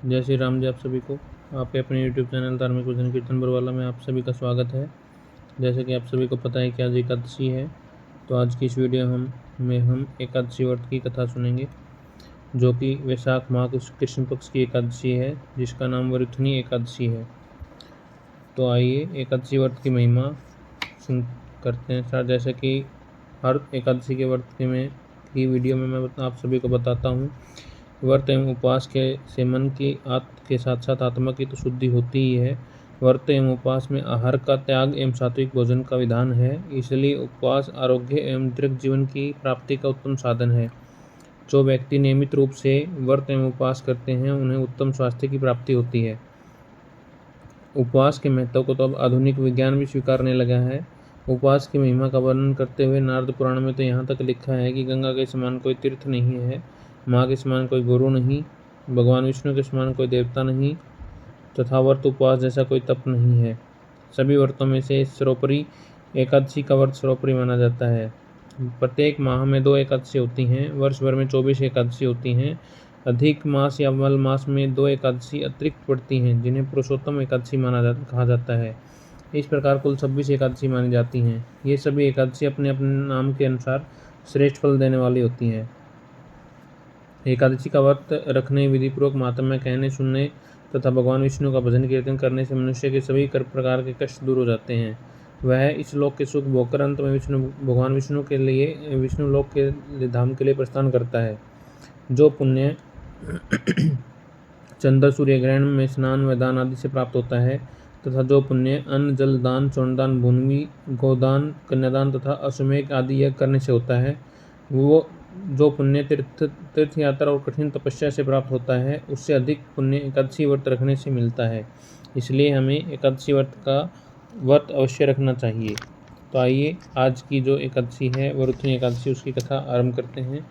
जय श्री राम जी। आप सभी को आपके अपने YouTube चैनल धार्मिक भजन कीर्तन बरवाला में आप सभी का स्वागत है। जैसे कि आप सभी को पता है कि आज एकादशी है, तो आज की इस वीडियो हम एकादशी व्रत की कथा सुनेंगे, जो कि वैशाख माह कृष्ण पक्ष की एकादशी है, जिसका नाम वरुथनी एकादशी है। तो आइए एकादशी व्रत की महिमा सुन करते हैं स्टार्ट। जैसे कि हर एकादशी के व्रत की वीडियो में मैं आप सभी को बताता हूँ, व्रत एवं उपवास से मन की के साथ साथ आत्मा की तो शुद्धि होती ही है। व्रत एवं उपवास में आहार का त्याग एवं सात्विक भोजन का विधान है, इसलिए उपवास आरोग्य एवं दीर्घ जीवन की प्राप्ति का उत्तम साधन है। जो व्यक्ति नियमित रूप से व्रत एवं उपवास करते हैं, उन्हें उत्तम स्वास्थ्य की प्राप्ति होती है। उपवास के महत्व को तो अब आधुनिक विज्ञान भी स्वीकारने लगा है। उपवास की महिमा का वर्णन करते हुए नारद पुराण में तो यहाँ तक लिखा है कि गंगा के समान कोई तीर्थ नहीं है, माँ के समान कोई गुरु नहीं, भगवान विष्णु के समान कोई देवता नहीं, तथा व्रत उपवास जैसा कोई तप नहीं है। सभी व्रतों में से सर्वोपरि एकादशी का व्रत सर्वोपरि माना जाता है। प्रत्येक माह में 2 एकादशी होती हैं, वर्ष भर में 24 एकादशी होती हैं। अधिक मास या मल मास में 2 एकादशी अतिरिक्त पड़ती हैं, जिन्हें पुरुषोत्तम एकादशी कहा जाता है। इस प्रकार कुल 26 एकादशी मानी जाती हैं। ये सभी एकादशी अपने अपने नाम के अनुसार श्रेष्ठ फल देने वाली होती हैं। एकादशी का व्रत रखने, विधिपूर्वक महात्म्य कहने सुनने तथा भगवान विष्णु का भजन कीर्तन करने से मनुष्य के सभी प्रकार के कष्ट दूर हो जाते हैं। वह इस लोक के सुख भोगकर अंत में भगवान विष्णु के लिए विष्णु लोक के धाम के लिए प्रस्थान करता है। जो पुण्य चंद्र सूर्य ग्रहण में स्नान व दान आदि से प्राप्त होता है, तथा जो पुण्य अन्न जल दान, स्वर्णदान, भूमि गोदान, कन्यादान तथा अश्वमेध आदि यज्ञ करने से होता है, वो जो पुण्य तीर्थ यात्रा और कठिन तपस्या से प्राप्त होता है, उससे अधिक पुण्य एकादशी व्रत रखने से मिलता है। इसलिए हमें एकादशी व्रत अवश्य रखना चाहिए। तो आइए आज की जो एकादशी है वरुथनी एकादशी, उसकी कथा आरंभ करते हैं।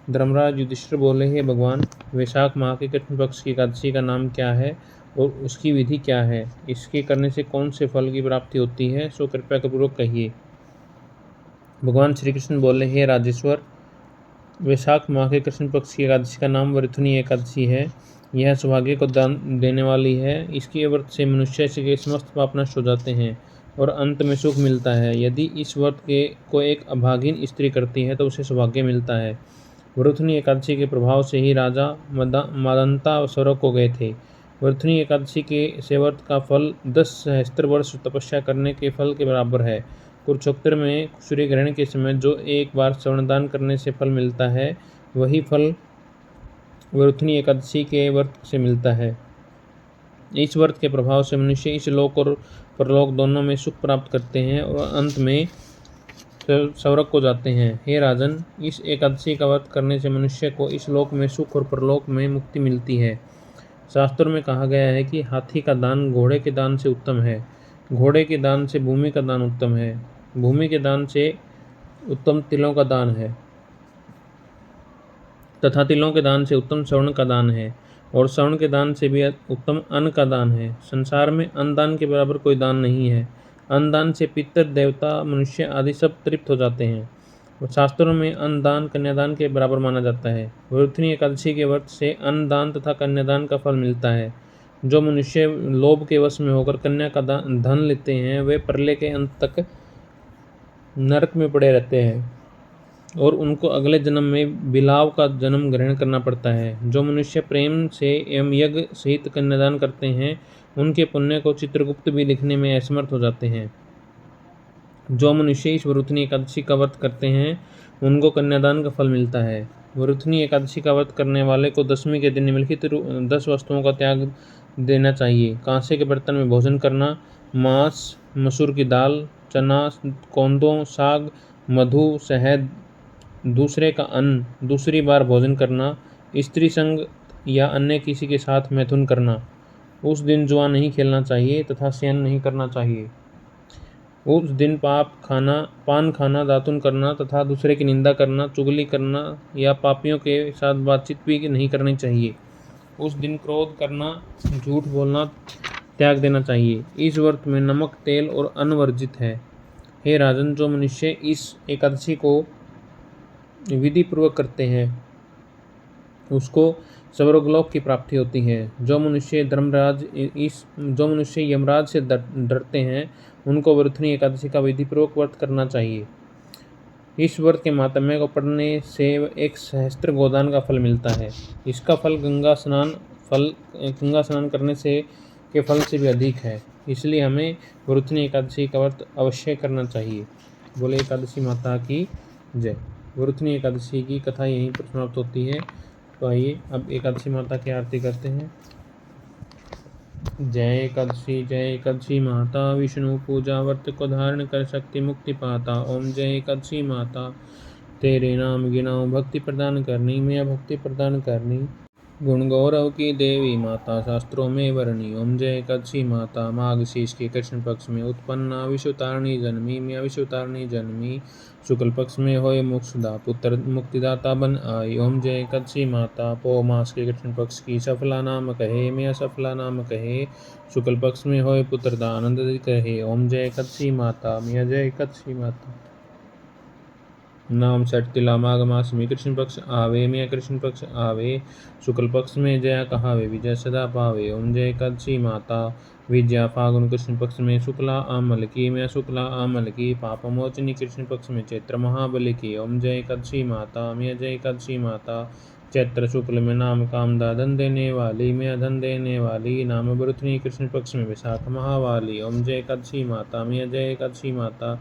धर्मराज युधिष्ठिर बोले, हे भगवान, वैशाख माह के कृष्ण पक्ष की एकादशी का नाम क्या है और उसकी विधि क्या है? इसके करने से कौन से फल की प्राप्ति होती है, सो कृपया पूर्वक कहिए। भगवान श्री कृष्ण बोले, हे राजेश्वर, वैशाख माह के कृष्ण पक्ष की एकादशी का नाम वरुथनी एकादशी है। यह सौभाग्य को दान देने वाली है। इसके व्रत से मनुष्य के समस्त पाप नष्ट हो जाते हैं और अंत में सुख मिलता है। यदि इस व्रत को एक अभागिन स्त्री करती है तो उसे सौभाग्य मिलता है। वरुथनी एकादशी के प्रभाव से ही राजा मादंता स्वर्ग को गए थे। वरुथनी एकादशी के व्रत का फल 10 सहस्त्र वर्ष तपस्या करने के फल के बराबर है। कुरुक्षेत्र में सूर्य ग्रहण के समय जो एक बार स्वर्णदान करने से फल मिलता है, वही फल वरुथनी एकादशी के व्रत से मिलता है। इस व्रत के प्रभाव से मनुष्य इस लोक और परलोक दोनों में सुख प्राप्त करते हैं और अंत में स्वर्ग को जाते हैं। हे राजन, इस एकादशी का व्रत करने से मनुष्य को इस लोक में सुख और परलोक में मुक्ति मिलती है। शास्त्रों में कहा गया है कि हाथी का दान घोड़े के दान से उत्तम है, घोड़े के दान से भूमि का दान उत्तम है, भूमि के दान से उत्तम तिलों का दान है, तथा तिलों के दान से उत्तम स्वर्ण का दान है, और स्वर्ण के दान से भी उत्तम अन्न का दान है। संसार में अन्न दान के बराबर कोई दान नहीं है। अन्न दान से पितर, देवता, मनुष्य आदि सब तृप्त हो जाते हैं। शास्त्रों में अन्न दान कन्यादान के बराबर माना जाता है। वरुथनी एकादशी के व्रत से अन्न दान तथा कन्यादान का फल मिलता है। जो मनुष्य लोभ के वश में होकर कन्या का धन लेते हैं, वे प्रलय के अंत तक नरक में पड़े रहते हैं और उनको अगले जन्म में बिलाव का जन्म ग्रहण करना पड़ता है। जो मनुष्य प्रेम से एवं यज्ञ सहित कन्यादान करते हैं, उनके पुण्य को चित्रगुप्त भी लिखने में असमर्थ हो जाते हैं। जो मनुष्य इस वरुथनी एकादशी का व्रत करते हैं, उनको कन्यादान का फल मिलता है। वरुथनी एकादशी का व्रत करने वाले को दशमी के दिन निम्नलिखित 10 वस्तुओं का त्याग देना चाहिए। कांसे के बर्तन में भोजन करना, मांस, मसूर की दाल, चना, कोंदों, साग, मधु, शहद, दूसरे का अन्न, दूसरी बार भोजन करना, स्त्री संग या अन्य किसी के साथ मैथुन करना। उस दिन जुआ नहीं खेलना चाहिए तथा शयन नहीं करना चाहिए। उस दिन पान खाना, दातुन करना तथा दूसरे की निंदा करना, चुगली करना या पापियों के साथ बातचीत भी नहीं करनी चाहिए। उस दिन क्रोध करना, झूठ बोलना त्याग देना चाहिए। इस व्रत में नमक, तेल और अन्न वर्जित है। हे राजन, जो मनुष्य इस एकादशी को विधि पूर्वक करते हैं, उसको स्वर्गलोक की प्राप्ति होती है। जो मनुष्य यमराज से डरते हैं उनको वरुथनी एकादशी का विधिपूर्वक व्रत करना चाहिए। इस व्रत के मातम्य को पढ़ने से 1 सहस्त्र गोदान का फल मिलता है। इसका फल गंगा स्नान करने से के फल से भी अधिक है। इसलिए हमें वरुथनी एकादशी का व्रत अवश्य करना चाहिए। बोले एकादशी माता की जय। वरुथनी एकादशी की कथा यहीं पर समाप्त होती है। तो आइए अब एकादशी माता की आरती करते हैं। जय एकादशी माता, विष्णु पूजा व्रत को धारण कर शक्ति मुक्ति पाता। ओम जय एकादशी माता, तेरे नाम गिनाऊं भक्ति प्रदान करनी, मैं भक्ति प्रदान करनी। गुण गौरव की देवी माता, शास्त्रों में वर्णी। ओम जय एकादशी माता, माघ शीष के कृष्ण पक्ष में उत्पन्ना, विश्वतारिणी जन्मी, मैं विश्वतारिणी जन्मी। शुक्ल पक्ष में होय मोक्षदा, पुत्र मुक्तिदाता बन आई। ओम जय एकादशी माता, पौ मास के कृष्ण पक्ष की सफला नाम कहे, मैं सफला नाम कहे। शुक्ल पक्ष में होय पुत्रदा, आनंद कहे। ओम जय एकादशी माता, मैं जय एकादशी माता। नाम सठ तिला माघ मास में कृष्ण पक्ष आवे, मैं कृष्ण पक्ष आवे। शुक्ल पक्ष में जया कहावे, विजय सदा पावे। ओम जय एकादशी माता, विद्या फागुन कृष्ण पक्ष में शुक्ला आमल की, मैं शुक्ला आमल की। पाप मोचनी कृष्ण पक्ष में चैत्र महाबली की। ओम जय एकादशी माता, मैं जय एकादशी माता। चैत्र शुक्ल में नाम कामदा, धन देने वाली, मैं धन देने वाली। नाम वरुथनी कृष्ण पक्ष में विशाख महावाली। ओम जय एकादशी माता, मैं जय एकादशी माता।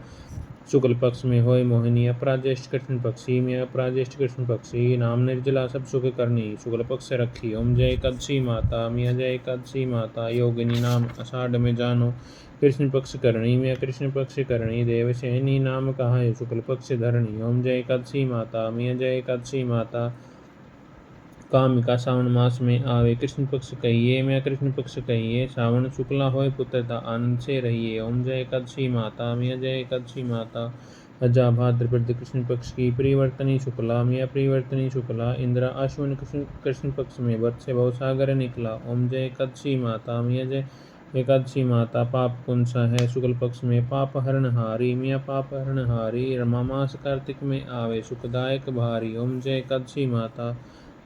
शुक्ल पक्ष में होय मोहिनी, अपराज्येष्ठ कृष्ण पक्षी, मैं अपराज्येष्ठ कृष्ण पक्षी। नाम निर्जला सब सुख करनी, शुक्ल पक्ष रखी। ओम जय एकादशी माता, मैं जय एकादशी माता। योगिनी नाम आषाढ़ में जानो, कृष्ण पक्ष करणी, मैं कृष्ण पक्ष करणी। देवशयनी नाम कहा, शुक्ल पक्ष धरणी। ओम जय एकादशी माता, मैं जय एकादशी माता। कामिका सावन मास में आवे, कृष्ण पक्ष कहिए, मैं कृष्ण पक्ष कहिए। सावन शुक्ला होय पुत्रता, आनंद से रहिए। ओम जय एकादशी माता, मैं जय एकादशी माता। अजा भाद्रपद कृष्ण पक्ष की, परिवर्तनी शुक्ला, मैं परिवर्तनी शुक्ला। इंद्रा अश्विन कृष्ण पक्ष में, व्रत से भवसागर निकला। ओम जय एकादशी माता, मैं जय एकादशी माता। पाप कौन सा है शुक्ल पक्ष में, पाप हरण हारी, मैं पाप हरण हारी। रमा मास कार्तिक में आवे, सुखदायक भारी। ओम जय एकादशी माता,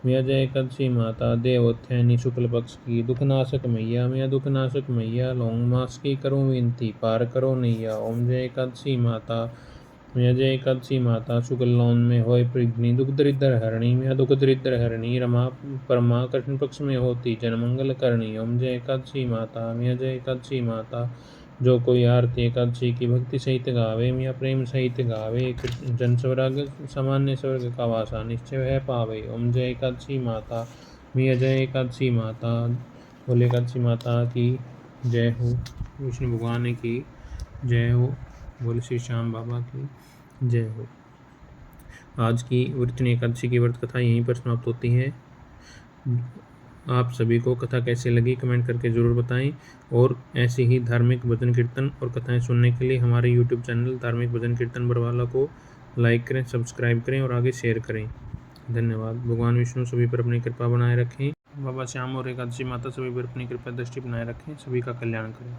मैं जय एकादशी माता। देवोत्थानी शुक्ल पक्ष की, दुखनाशक मैया, मैं दुखनाशक मैया। लौंग मास की करूँ विनती, पार करो नैया। ओम जय एकादशी माता, मैं जय एकादशी माता। शुक्ल लौन में होय प्रज्ञी, दुख दरिद्र हरणी, मैं दुख दरिद्र हरणी। रमा परमा कृष्ण पक्ष में होती, जनमंगल करणी। ओम जय एकादशी माता, मैं जय एकादशी माता। जो कोई आरती एकादशी की भक्ति सहित गावे, या प्रेम सहित गावे। जन स्वर्ग सामान्य स्वर्ग का वासा, निश्चय है पावे। ओम जय एकादशी माता, मैं जय एकादशी माता। बोले एकादशी माता की जय हो, विष्णु भगवान की जय हो, बोले श्री श्याम बाबा की जय हो। आज की वरुथनी एकादशी की व्रत कथा यहीं पर समाप्त होती है। आप सभी को कथा कैसे लगी कमेंट करके ज़रूर बताएं, और ऐसे ही धार्मिक भजन कीर्तन और कथाएं सुनने के लिए हमारे यूट्यूब चैनल धार्मिक भजन कीर्तन बरवाला को लाइक करें, सब्सक्राइब करें और आगे शेयर करें। धन्यवाद। भगवान विष्णु सभी पर अपनी कृपा बनाए रखें। बाबा श्याम और एकादशी माता सभी पर अपनी कृपा दृष्टि बनाए रखें, सभी का कल्याण करें।